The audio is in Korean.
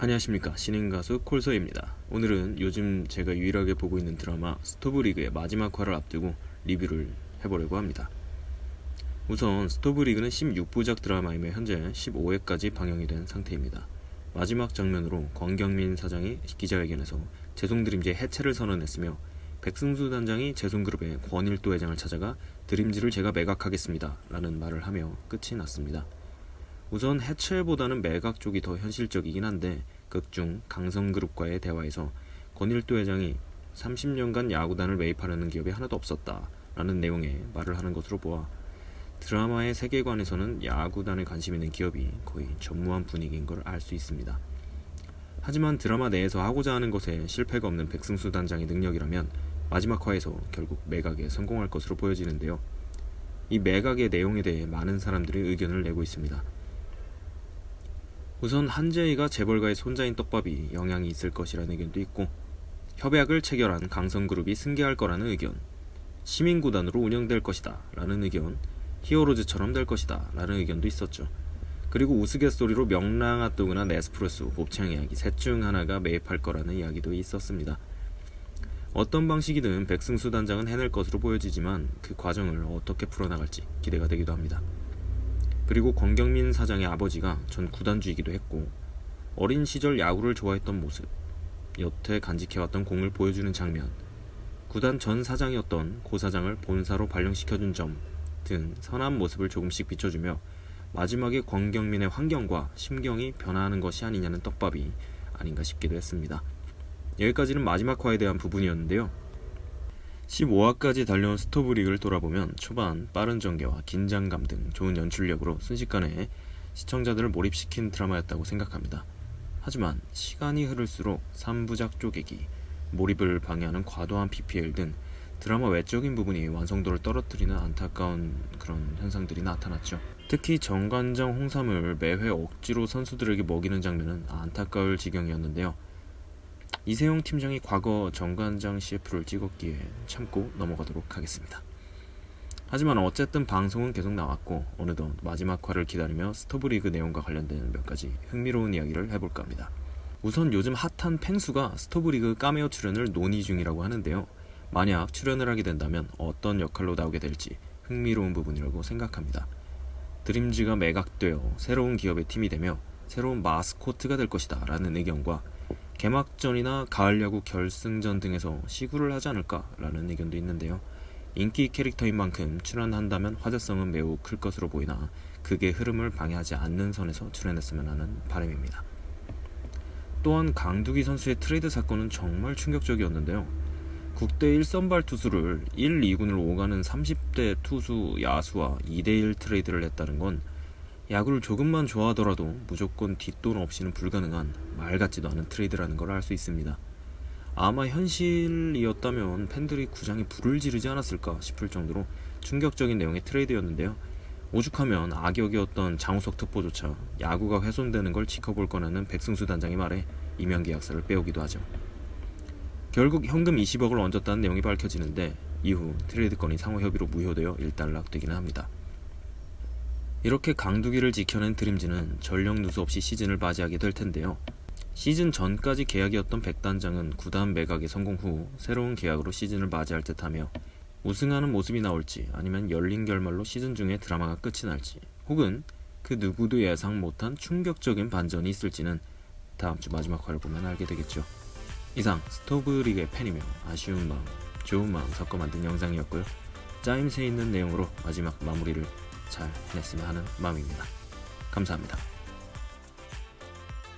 안녕하십니까, 신인가수 콜소입니다. 오늘은 요즘 제가 유일하게 보고 있는 드라마 스토브리그의 마지막 화를 앞두고 리뷰를 해보려고 합니다. 우선 스토브리그는 16부작 드라마이며 현재 15회까지 방영이 된 상태입니다. 마지막 장면으로 권경민 사장이 기자회견에서 재송드림즈의 해체를 선언했으며 백승수 단장이 재송그룹의 권일도 회장을 찾아가 드림즈를 제가 매각하겠습니다 라는 말을 하며 끝이 났습니다. 우선 해체보다는 매각 쪽이 더 현실적이긴 한데 극중 강성그룹과의 대화에서 권일도 회장이 30년간 야구단을 매입하려는 기업이 하나도 없었다 라는 내용의 말을 하는 것으로 보아 드라마의 세계관에서는 야구단에 관심 있는 기업이 거의 전무한 분위기인 걸 알 수 있습니다. 하지만 드라마 내에서 하고자 하는 것에 실패가 없는 백승수 단장의 능력이라면 마지막 화에서 결국 매각에 성공할 것으로 보여지는데요. 이 매각의 내용에 대해 많은 사람들이 의견을 내고 있습니다. 우선 한재희가 재벌가의 손자인 떡밥이 영향이 있을 것이라는 의견도 있고, 협약을 체결한 강성그룹이 승계할 거라는 의견, 시민구단으로 운영될 것이다 라는 의견, 히어로즈처럼 될 것이다 라는 의견도 있었죠. 그리고 우스갯소리로 명랑핫도그나 네스프레소, 곱창 이야기 셋 중 하나가 매입할 거라는 이야기도 있었습니다. 어떤 방식이든 백승수 단장은 해낼 것으로 보여지지만 그 과정을 어떻게 풀어나갈지 기대가 되기도 합니다. 그리고 권경민 사장의 아버지가 전 구단주이기도 했고, 어린 시절 야구를 좋아했던 모습, 여태 간직해왔던 공을 보여주는 장면, 구단 전 사장이었던 고 사장을 본사로 발령시켜준 점 등 선한 모습을 조금씩 비춰주며 마지막에 권경민의 환경과 심경이 변화하는 것이 아니냐는 떡밥이 아닌가 싶기도 했습니다. 여기까지는 마지막 화에 대한 부분이었는데요. 15화까지 달려온 스토브리그를 돌아보면 초반 빠른 전개와 긴장감 등 좋은 연출력으로 순식간에 시청자들을 몰입시킨 드라마였다고 생각합니다. 하지만 시간이 흐를수록 3부작 쪼개기, 몰입을 방해하는 과도한 PPL 등 드라마 외적인 부분이 완성도를 떨어뜨리는 안타까운 그런 현상들이 나타났죠. 특히 정관장 홍삼을 매회 억지로 선수들에게 먹이는 장면은 안타까울 지경이었는데요. 이세용 팀장이 과거 정관장 CF를 찍었기에 참고 넘어가도록 하겠습니다. 하지만 어쨌든 방송은 계속 나왔고 어느덧 마지막 화를 기다리며 스토브리그 내용과 관련된 몇 가지 흥미로운 이야기를 해볼까 합니다. 우선 요즘 핫한 펭수가 스토브리그 카메오 출연을 논의 중이라고 하는데요. 만약 출연을 하게 된다면 어떤 역할로 나오게 될지 흥미로운 부분이라고 생각합니다. 드림즈가 매각되어 새로운 기업의 팀이 되며 새로운 마스코트가 될 것이다 라는 의견과 개막전이나 가을 야구 결승전 등에서 시구를 하지 않을까 라는 의견도 있는데요. 인기 캐릭터인 만큼 출연한다면 화제성은 매우 클 것으로 보이나 그게 흐름을 방해하지 않는 선에서 출연했으면 하는 바람입니다. 또한 강두기 선수의 트레이드 사건은 정말 충격적이었는데요. 국대 1선발 투수를 1, 2군으로 오가는 30대 투수 야수와 2대1 트레이드를 했다는 건 야구를 조금만 좋아하더라도 무조건 뒷돈 없이는 불가능한 말 같지도 않은 트레이드라는 걸 알 수 있습니다. 아마 현실이었다면 팬들이 구장에 불을 지르지 않았을까 싶을 정도로 충격적인 내용의 트레이드였는데요. 오죽하면 악역이었던 장우석 특보조차 야구가 훼손되는 걸 지켜볼 거라는 백승수 단장의 말에 임용계약서를 빼오기도 하죠. 결국 현금 20억을 얹었다는 내용이 밝혀지는데 이후 트레이드건이 상호협의로 무효되어 일단락되기는 합니다. 이렇게 강두기를 지켜낸 드림즈는 전력 누수 없이 시즌을 맞이하게 될 텐데요. 시즌 전까지 계약이었던 백 단장은 구단 매각의 성공 후 새로운 계약으로 시즌을 맞이할 듯하며 우승하는 모습이 나올지 아니면 열린 결말로 시즌 중에 드라마가 끝이 날지 혹은 그 누구도 예상 못한 충격적인 반전이 있을지는 다음 주 마지막 화를 보면 알게 되겠죠. 이상 스토브리그의 팬이며 아쉬운 마음, 좋은 마음 섞어 만든 영상이었고요. 짜임새 있는 내용으로 마지막 마무리를 잘 해냈으면 하는 마음입니다. 감사합니다.